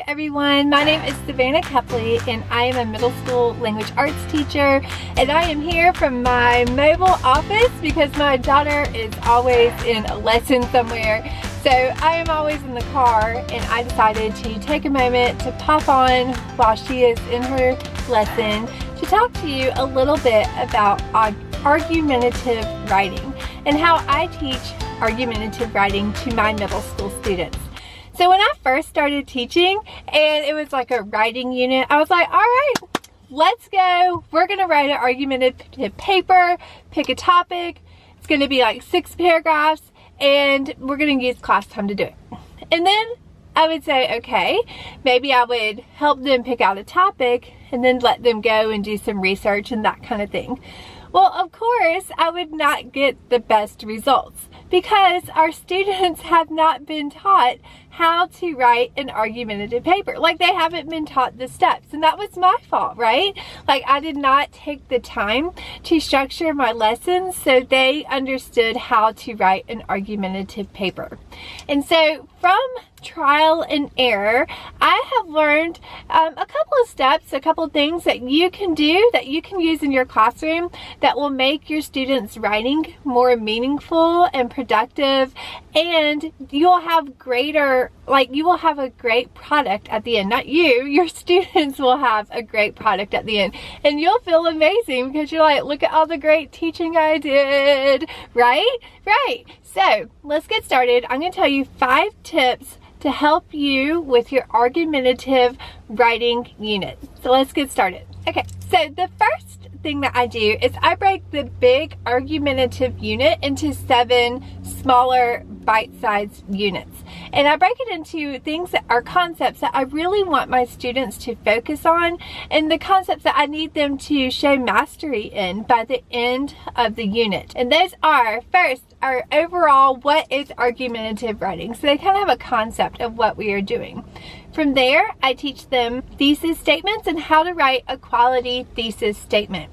everyone, my name is Savannah Kepley and I am a middle school language arts teacher, and I am here from my mobile office because my daughter is always in a lesson somewhere. So I am always in the car, and I decided to take a moment to pop on while she is in her lesson to talk to you a little bit about argumentative writing and how I teach argumentative writing to my middle school students. So when I first started teaching and it was like a writing unit, I was like, all right, let's go. We're gonna write an argumentative paper, pick a topic. It's gonna be like 6 paragraphs and we're gonna use class time to do it. And then I would say, okay, maybe I would help them pick out a topic and then let them go and do some research and that kind of thing. Well, of course, I would not get the best results because our students have not been taught how to write an argumentative paper. Like, they haven't been taught the steps, and that was my fault, right? Like, I did not take the time to structure my lessons so they understood how to write an argumentative paper. And so from trial and error, I have learned a couple of steps, a couple of things that you can do, that you can use in your classroom that will make your students' writing more meaningful and productive, and you'll have greater, you will have a great product at the end. Not you, your students will have a great product at the end, and you'll feel amazing because you're like, look at all the great teaching I did, right? Right. So let's get started. I'm going to tell you 5 tips to help you with your argumentative writing unit. So let's get started. Okay, so the first thing that I do is I break the big argumentative unit into 7 smaller bite-sized units. And I break it into things that are concepts that I really want my students to focus on, and the concepts that I need them to show mastery in by the end of the unit. And those are, first, our overall, what is argumentative writing? So they kind of have a concept of what we are doing. From there, I teach them thesis statements and how to write a quality thesis statement.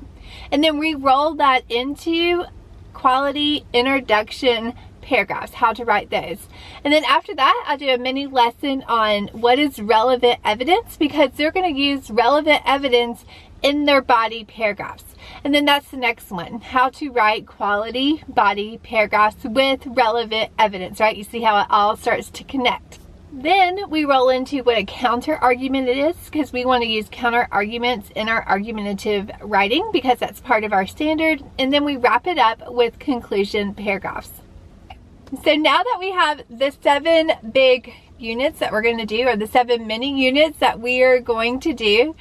And then we roll that into quality introduction paragraphs, how to write those. And then after that, I'll do a mini lesson on what is relevant evidence, because they're going to use relevant evidence in their body paragraphs. And then that's the next one, how to write quality body paragraphs with relevant evidence, right? You see how it all starts to connect. Then we roll into what a counter argument is, because we want to use counter arguments in our argumentative writing because that's part of our standard. And then we wrap it up with conclusion paragraphs. So now that we have the 7 big units that we're going to do, or the 7 mini units that we are going to do,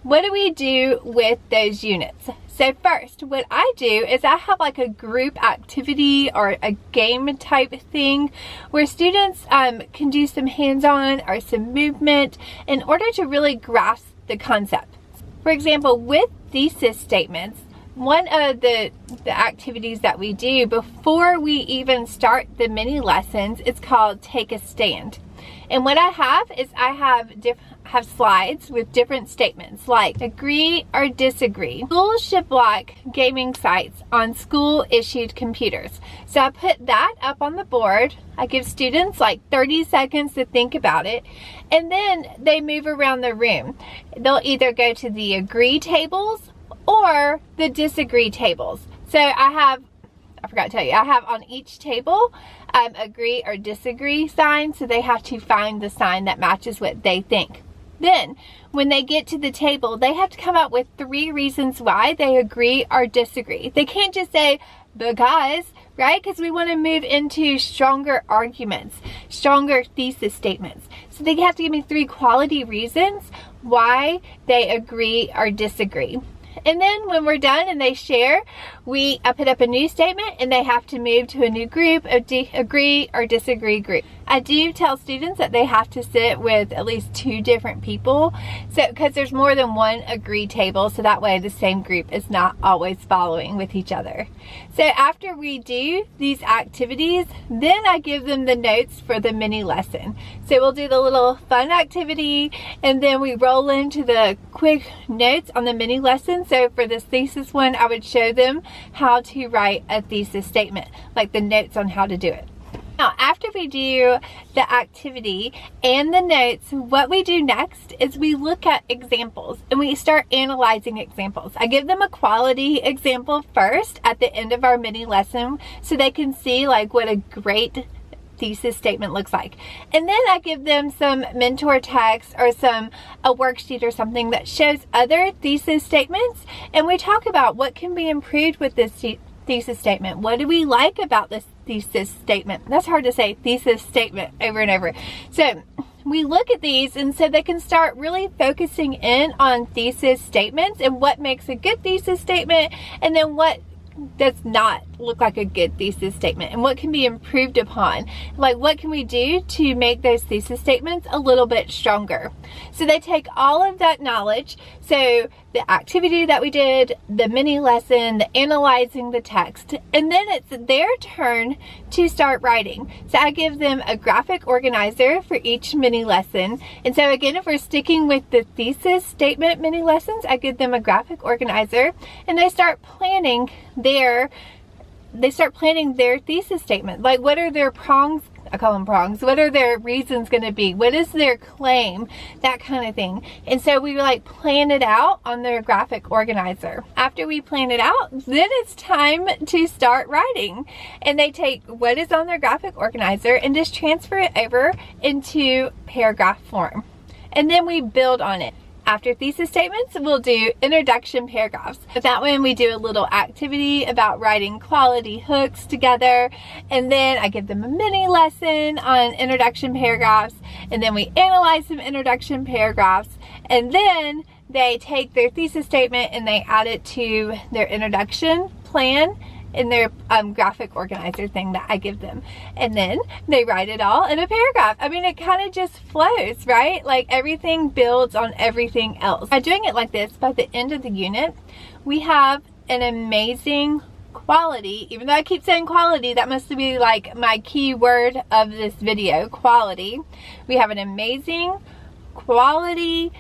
what do we do with those units? So first, what I do is I have like a group activity or a game type thing where students can do some hands-on or some movement in order to really grasp the concept. For example, with thesis statements, one of the activities that we do before we even start the mini lessons, it's called Take a Stand. And what I have is I have slides with different statements like agree or disagree. Schools should block gaming sites on school issued computers. So I put that up on the board. I give students like 30 seconds to think about it, and then they move around the room. They'll either go to the agree tables or the disagree tables. So I forgot to tell you, I have on each table agree or disagree sign, so they have to find the sign that matches what they think. Then when they get to the table, they have to come up with 3 reasons why they agree or disagree. They can't just say because, right? Because we want to move into stronger arguments, stronger thesis statements. So they have to give me 3 quality reasons why they agree or disagree. And then when we're done and they share, I put up a new statement and they have to move to a new group of agree or disagree group. I do tell students that they have to sit with at least 2 different people, so because there's more than one agree table, so that way the same group is not always following with each other. So after we do these activities, then I give them the notes for the mini lesson. So we'll do the little fun activity and then we roll into the quick notes on the mini lesson. So for this thesis one, I would show them how to write a thesis statement, like the notes on how to do it. Now, after we do the activity and the notes, what we do next is we look at examples and we start analyzing examples. I give them a quality example first at the end of our mini lesson so they can see like what a great thesis statement looks like. And then I give them some mentor text or a worksheet or something that shows other thesis statements, and we talk about what can be improved with this thesis statement. What do we like about this thesis statement? That's hard to say, thesis statement, over and over. So we look at these, and so they can start really focusing in on thesis statements and what makes a good thesis statement, and then what does not look like a good thesis statement, and what can be improved upon. Like, what can we do to make those thesis statements a little bit stronger? So they take all of that knowledge, so the activity that we did, the mini lesson, the analyzing the text, and then it's their turn to start writing. So I give them a graphic organizer for each mini lesson. And so again, if we're sticking with the thesis statement mini lessons, I give them a graphic organizer, and they start planning their thesis statement. Like, what are their prongs? I call them prongs. What are their reasons going to be? What is their claim? That kind of thing. And so we like plan it out on their graphic organizer. After we plan it out, then it's time to start writing. And they take what is on their graphic organizer and just transfer it over into paragraph form. And then we build on it. After thesis statements, we'll do introduction paragraphs. With that one, we do a little activity about writing quality hooks together. And then I give them a mini lesson on introduction paragraphs. And then we analyze some introduction paragraphs. And then they take their thesis statement and they add it to their introduction plan in their graphic organizer thing that I give them. And then they write it all in a paragraph. I mean, it kind of just flows, right? Like, everything builds on everything else. By doing it like this, by the end of the unit, we have an amazing quality. Even though I keep saying quality, that must be like my key word of this video, quality. We have an amazing quality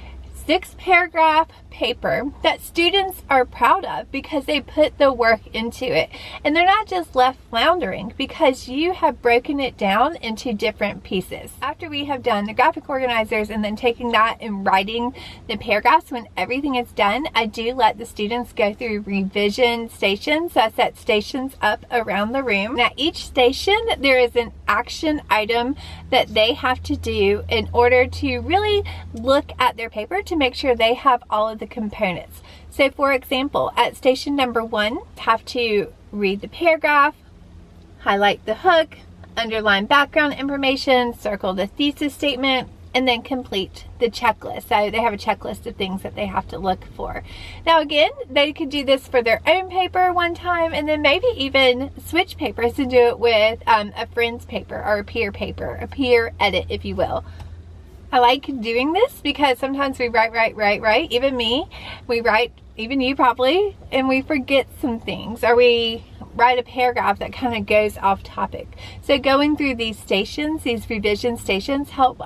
6-paragraph paper that students are proud of because they put the work into it, and they're not just left floundering because you have broken it down into different pieces. After we have done the graphic organizers and then taking that and writing the paragraphs, when everything is done, I do let the students go through revision stations. So I set stations up around the room, and at each station there is an action item that they have to do in order to really look at their paper to make sure they have all of the components. So for example, at station number 1, have to read the paragraph, highlight the hook, underline background information, circle the thesis statement, and then complete the checklist. So they have a checklist of things that they have to look for. Now again, they could do this for their own paper one time, and then maybe even switch papers and do it with a friend's paper or a peer paper, a peer edit, if you will. I like doing this because sometimes we write, even me, we write, even you probably, and we forget some things, or we write a paragraph that kind of goes off topic. So going through these stations, these revision stations, help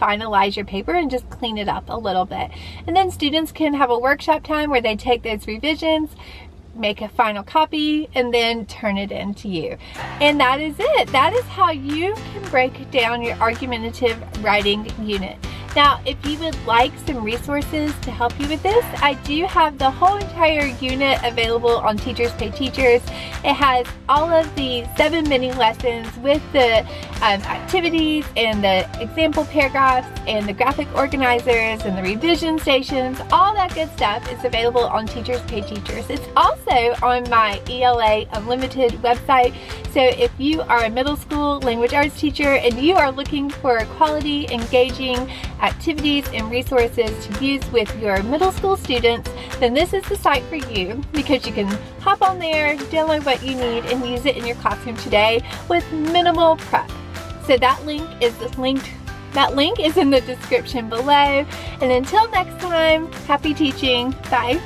finalize your paper and just clean it up a little bit. And then students can have a workshop time where they take those revisions, make a final copy, and then turn it in to you. And that is it. That is how you can break down your argumentative writing unit. Now, if you would like some resources to help you with this, I do have the whole entire unit available on Teachers Pay Teachers. It has all of the 7 mini lessons with the activities and the example paragraphs and the graphic organizers and the revision stations. All that good stuff is available on Teachers Pay Teachers. It's also on my ELA Unlimited website. So if you are a middle school language arts teacher and you are looking for quality, engaging activities and resources to use with your middle school students, then this is the site for you, because you can hop on there, download what you need, and use it in your classroom today with minimal prep. So that link is in the description below. And until next time, happy teaching. Bye.